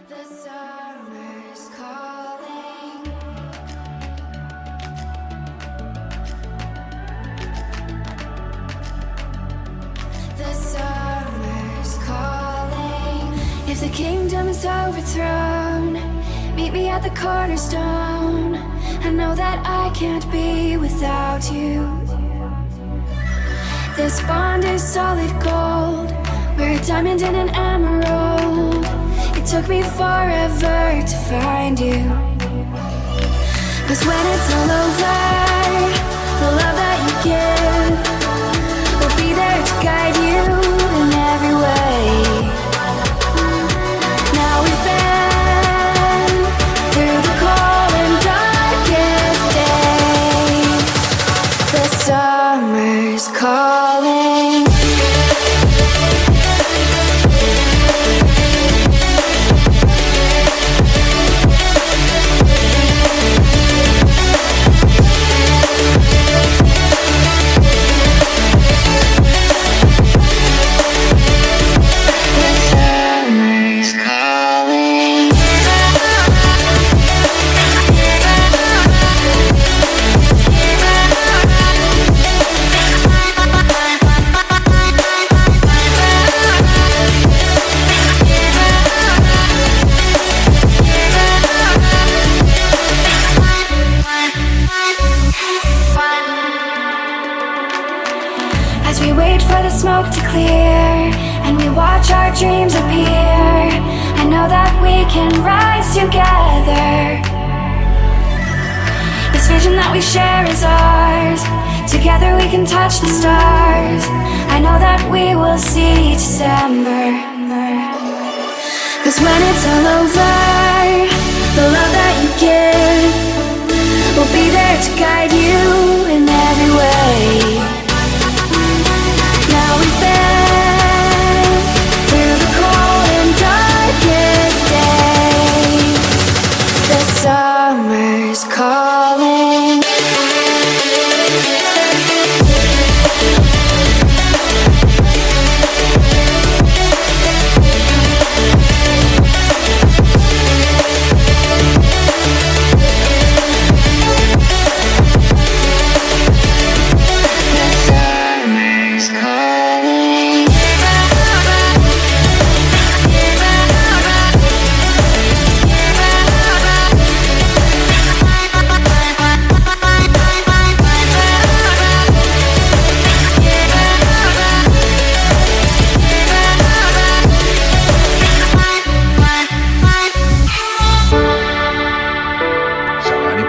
The summer's calling. The summer's calling. If the kingdom is overthrown, meet me at the cornerstone. I know that I can't be without you. This bond is solid gold. We're a diamond and an emerald. It took me forever to find you. 'Cause when it's all over, the love that you give will be there to guide you in every way. Now we've been through the cold and darkest days. The summer's calling. As we wait for the smoke to clear and we watch our dreams appear, I know that we can rise together. This vision that we share is ours. Together we can touch the stars. I know that we will see December. 'Cause when it's all over, the love that you give will be there to guide you in every way. Now we've been through the cold and darkest days. The summer's calling.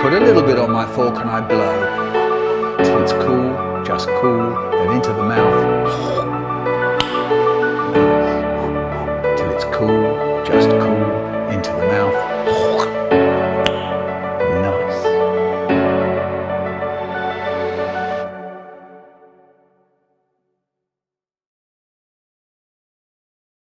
Put a little bit on my fork and I blow. Till it's cool, just cool.